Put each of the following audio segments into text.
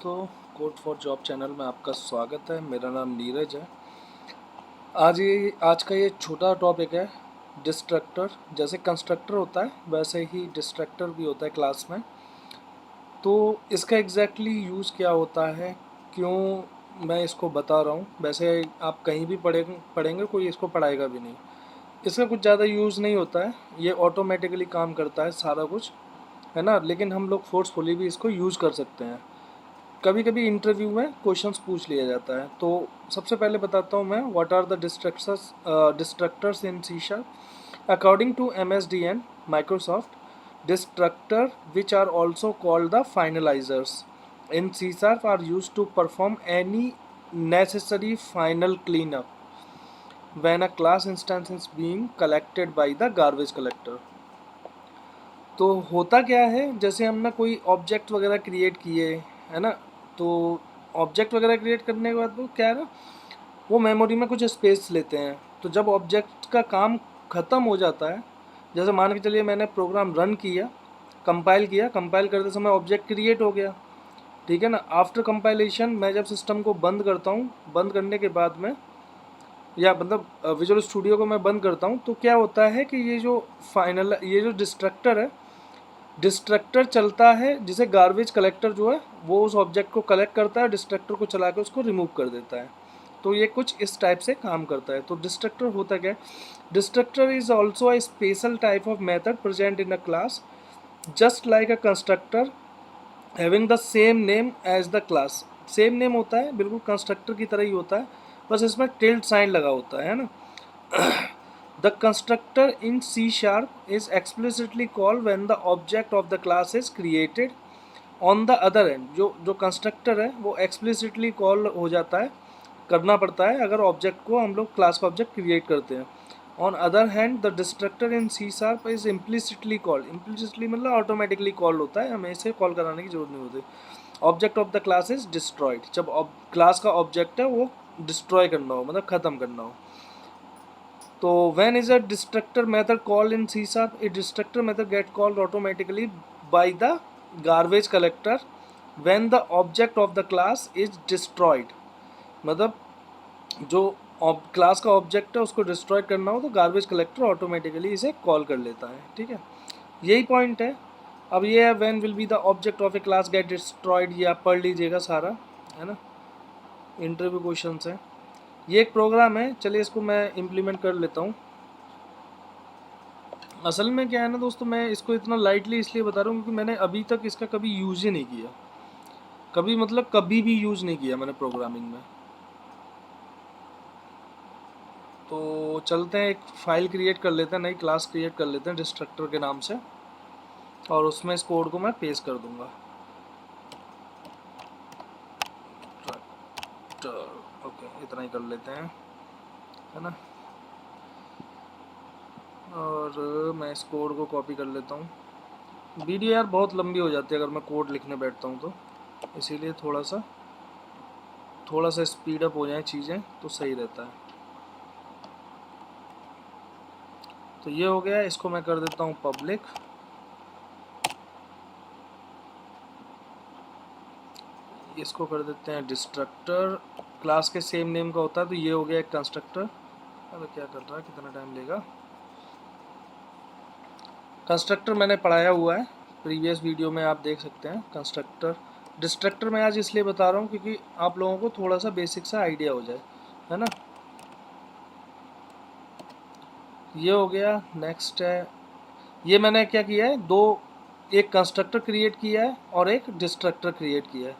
दोस्तों, code for job channel में आपका स्वागत है। मेरा नाम नीरज है। आज का ये छोटा टॉपिक है डिस्ट्रक्टर। जैसे कंस्ट्रक्टर होता है वैसे ही डिस्ट्रक्टर भी होता है क्लास में। तो इसका एग्जैक्टली यूज़ क्या होता है, क्यों मैं इसको बता रहा हूँ। वैसे आप कहीं भी पढ़ेंगे कोई इसको पढ़ाएगा भी नहीं। इसका कुछ ज़्यादा यूज़ नहीं होता है, ये ऑटोमेटिकली काम करता है सारा कुछ, है ना। लेकिन हम लोग फोर्सफुली भी इसको यूज़ कर सकते हैं। कभी कभी इंटरव्यू में क्वेश्चंस पूछ लिया जाता है। तो सबसे पहले बताता हूँ मैं what are the destructors in C sharp. According to MSDN Microsoft, destructor which are also called the finalizers in C sharp are use to perform any necessary final cleanup when a class instance is being collected by the garbage collector। तो होता क्या है, जैसे हमने कोई object वगैरह create किए, है ना। तो ऑब्जेक्ट वगैरह क्रिएट करने के बाद वो क्या है ना, वो मेमोरी में कुछ स्पेस लेते हैं। तो जब ऑब्जेक्ट का काम ख़त्म हो जाता है, जैसे मान के चलिए मैंने प्रोग्राम रन किया, कंपाइल करते समय ऑब्जेक्ट क्रिएट हो गया, ठीक है ना। आफ्टर कंपाइलेशन मैं जब सिस्टम को बंद करता हूँ, बंद करने के बाद में या मतलब विजुअल स्टूडियो को मैं बंद करता हूँ, तो क्या होता है कि ये जो डिस्ट्रक्टर चलता है, जिसे गार्बेज कलेक्टर जो है वो उस ऑब्जेक्ट को कलेक्ट करता है, डिस्ट्रक्टर को चला के उसको रिमूव कर देता है। तो ये कुछ इस टाइप से काम करता है। तो डिस्ट्रक्टर होता क्या है, destructor is also a special type of method present in a class just like a constructor having the same name as the class. Same name होता है, बिल्कुल कंस्ट्रक्टर की तरह ही होता है, बस इसमें टिल्ट साइन लगा होता है ना। The constructor in C sharp is explicitly called when the object of the class is created. On the other end, जो कंस्ट्रक्टर है वो एक्सप्लिसिटली कॉल हो जाता है, करना पड़ता है अगर ऑब्जेक्ट को हम लोग क्लास का ऑब्जेक्ट क्रिएट करते हैं। On other hand the destructor in C sharp is implicitly called. Implicitly मतलब ऑटोमेटिकली कॉल्ड होता है, हमें इसे कॉल कराने की जरूरत नहीं होती। Object of the class is destroyed, जब क्लास का ऑब्जेक्ट है वो डिस्ट्रॉय करना हो, मतलब ख़त्म करना हो। तो when is a destructor method called in C sharp? A destructor method get called automatically by the garbage collector when the object of the class is destroyed। मतलब जो क्लास का ऑब्जेक्ट है उसको डिस्ट्रॉय करना हो तो गार्बेज कलेक्टर ऑटोमेटिकली इसे call कर लेता है, ठीक है। यही पॉइंट है। अब ये है when will be the object of A class get destroyed, ये आप पढ़ लीजिएगा सारा, है ना। इंटरव्यू क्वेश्चंस है। ये एक प्रोग्राम है, चलिए इसको मैं इम्प्लीमेंट कर लेता हूँ। असल में क्या है ना दोस्तों, मैं इसको इतना लाइटली इसलिए बता रहा हूँ क्योंकि मैंने अभी तक इसका कभी यूज़ ही नहीं किया, कभी मतलब कभी भी यूज़ नहीं किया मैंने प्रोग्रामिंग में। तो चलते हैं, एक फ़ाइल क्रिएट कर लेते हैं, नई क्लास क्रिएट कर लेते हैं डिस्ट्रक्टर के नाम से, और उसमें इस कोड को मैं पेस्ट कर दूँगा। ओके, इतना ही कर लेते हैं, है ना। और मैं इस कोड को कॉपी कर लेता हूँ। वीडियो यार बहुत लंबी हो जाती है अगर मैं कोड लिखने बैठता हूँ तो, इसीलिए थोड़ा सा स्पीड अप हो जाए चीज़ें तो सही रहता है। तो ये हो गया, इसको मैं कर देता हूँ पब्लिक। इसको कर देते हैं डिस्ट्रक्टर, क्लास के सेम नेम का होता है। तो ये हो गया एक कंस्ट्रक्टर। अरे क्या कर रहा है, कितना टाइम लेगा। कंस्ट्रक्टर मैंने पढ़ाया हुआ है प्रीवियस वीडियो में, आप देख सकते हैं कंस्ट्रक्टर। डिस्ट्रक्टर मैं आज इसलिए बता रहा हूँ क्योंकि आप लोगों को थोड़ा सा बेसिक सा आइडिया हो जाए, है ना। ये हो गया। नेक्स्ट है, ये मैंने क्या किया है, एक कंस्ट्रक्टर क्रिएट किया है और एक डिस्ट्रक्टर क्रिएट किया है।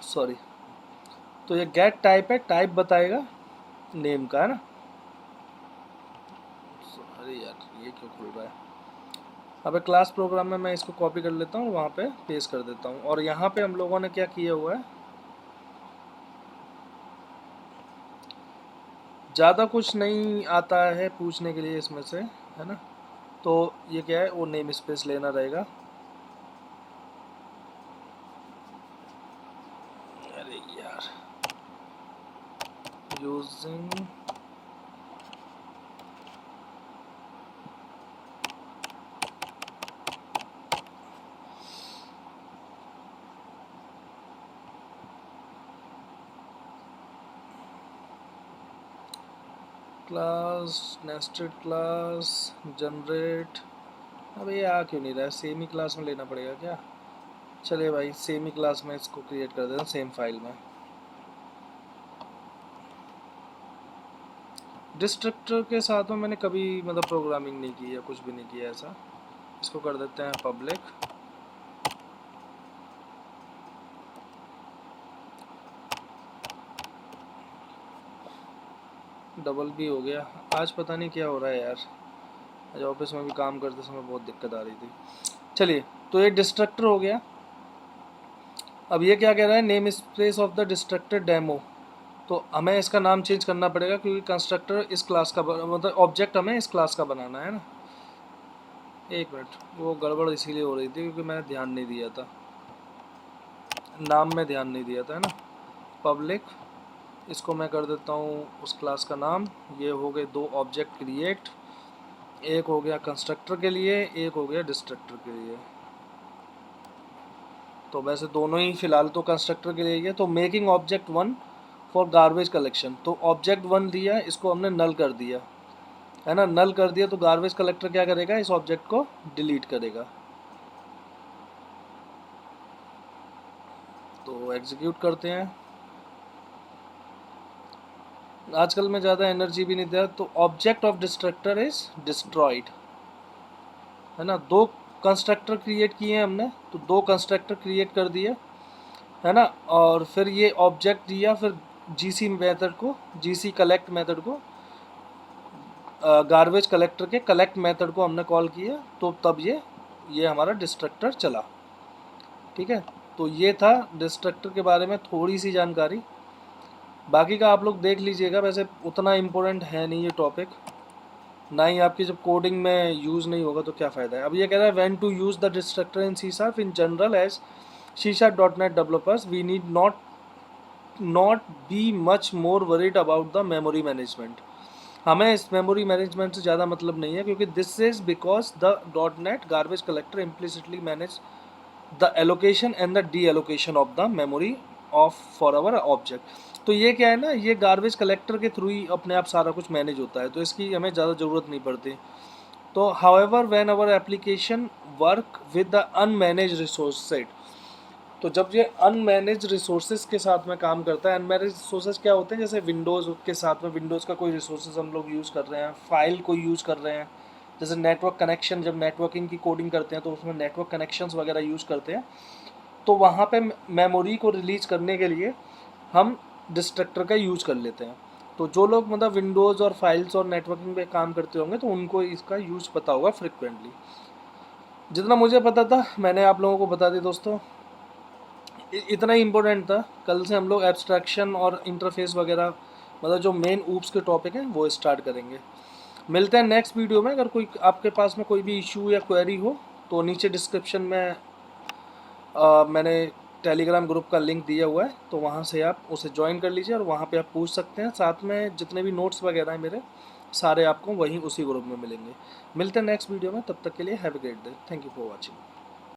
सॉरी। तो ये गेट टाइप है, टाइप बताएगा नेम का, है ना। अरे यार ये क्यों खुल रहा है। अब क्लास प्रोग्राम में मैं इसको कॉपी कर लेता हूँ, वहाँ पे पेस्ट कर देता हूँ। और यहाँ पे हम लोगों ने क्या किया हुआ है, ज़्यादा कुछ नहीं आता है पूछने के लिए इसमें से, है ना। तो ये क्या है, वो नेम स्पेस लेना रहेगा। अरे यार, using class, nested class, generate. अब ये आ क्यों नहीं रहा है? सेमी क्लास में लेना पड़ेगा क्या? चलिए भाई सेमी क्लास में इसको क्रिएट कर देता हूँ सेम फाइल में। डिस्ट्रक्टर के साथ में मैंने कभी मतलब प्रोग्रामिंग नहीं की है, कुछ भी नहीं किया ऐसा। इसको कर देते हैं पब्लिक। डबल भी हो गया। आज पता नहीं क्या हो रहा है यार, आज ऑफिस में भी काम करते समय बहुत दिक्कत आ रही थी। चलिए तो ये डिस्ट्रक्टर हो गया। अब ये क्या कह रहा है, name space of the destructor demo. तो हमें इसका नाम चेंज करना पड़ेगा क्योंकि कंस्ट्रक्टर इस क्लास का मतलब ऑब्जेक्ट हमें इस क्लास का बनाना है ना। एक मिनट, वो गड़बड़ इसीलिए हो रही थी क्योंकि मैंने ध्यान नहीं दिया था, नाम में ध्यान नहीं दिया था, है ना। पब्लिक, इसको मैं कर देता हूँ उस क्लास का नाम। ये हो गए दो ऑब्जेक्ट क्रिएट, एक हो गया कंस्ट्रक्टर के लिए, एक हो गया डिस्ट्रक्टर के लिए। तो वैसे दोनों ही फिलहाल तो कंस्ट्रक्टर के लिए ही है। तो making object 1 for garbage collection. तो ऑब्जेक्ट 1 दिया, इसको हमने नल कर दिया, है ना। नल कर दिया तो गार्बेज कलेक्टर क्या करेगा, इस ऑब्जेक्ट को डिलीट करेगा। तो एग्जीक्यूट करते हैं। आजकल मैं ज़्यादा एनर्जी भी नहीं दिया। तो object of destructor is destroyed, है ना। दो कंस्ट्रक्टर क्रिएट किए हैं हमने, तो दो कंस्ट्रक्टर क्रिएट कर दिए, है ना। और फिर ये ऑब्जेक्ट दिया, फिर जीसी मेथड को, जीसी कलेक्ट मेथड को, गार्बेज कलेक्टर के कलेक्ट मेथड को हमने कॉल किया, तो तब ये हमारा डिस्ट्रक्टर चला। ठीक है, तो ये था डिस्ट्रक्टर के बारे में थोड़ी सी जानकारी। बाकी का आप लोग देख लीजिएगा, वैसे उतना इम्पोर्टेंट है नहीं ये टॉपिक, ना ही आपकी जब कोडिंग में यूज़ नहीं होगा तो क्या फ़ायदा है। अब ये कह रहा है when to use the destructor in C sharp in general as C sharp .NET developers we need not be much more worried about the memory management. हमें इस मेमोरी मैनेजमेंट से ज़्यादा मतलब नहीं है क्योंकि this is because the .NET garbage collector implicitly manage the allocation and the deallocation of the memory of for our object. तो ये क्या है ना, ये गार्बेज कलेक्टर के थ्रू ही अपने आप सारा कुछ मैनेज होता है, तो इसकी हमें ज़्यादा ज़रूरत नहीं पड़ती। तो however when our application work with the unmanage resource set. तो जब ये अनमैनेज रिसोर्सेज के साथ में काम करता है, अनमैनेज रिसोर्सेज क्या होते हैं, जैसे विंडोज़ के साथ में विंडोज़ का कोई रिसोर्सेज हम लोग यूज़ कर रहे हैं, फाइल को यूज़ कर रहे हैं, जैसे नेटवर्क कनेक्शन, जब नेटवर्किंग की कोडिंग करते हैं तो उसमें नेटवर्क कनेक्शंस वगैरह यूज़ करते हैं, तो वहाँ पे मेमोरी को रिलीज करने के लिए हम डिस्ट्रक्टर का यूज़ कर लेते हैं। तो जो लोग मतलब विंडोज़ और फाइल्स और नेटवर्किंग पे काम करते होंगे तो उनको इसका यूज़ पता होगा फ्रिक्वेंटली। जितना मुझे पता था मैंने आप लोगों को बता दिया दोस्तों, इतना ही इम्पोर्टेंट था। कल से हम लोग एब्स्ट्रैक्शन और इंटरफेस वगैरह मतलब जो मेन ऊप्स के टॉपिक हैं वो स्टार्ट करेंगे। मिलते हैं नेक्स्ट वीडियो में। अगर कोई आपके पास में कोई भी इशू या क्वेरी हो तो नीचे डिस्क्रिप्शन में मैंने टेलीग्राम ग्रुप का लिंक दिया हुआ है, तो वहाँ से आप उसे ज्वाइन कर लीजिए और वहाँ पे आप पूछ सकते हैं। साथ में जितने भी नोट्स वगैरह हैं मेरे सारे आपको वहीं उसी ग्रुप में मिलेंगे। मिलते हैं नेक्स्ट वीडियो में, तब तक के लिए have a great day. Thank you for watching.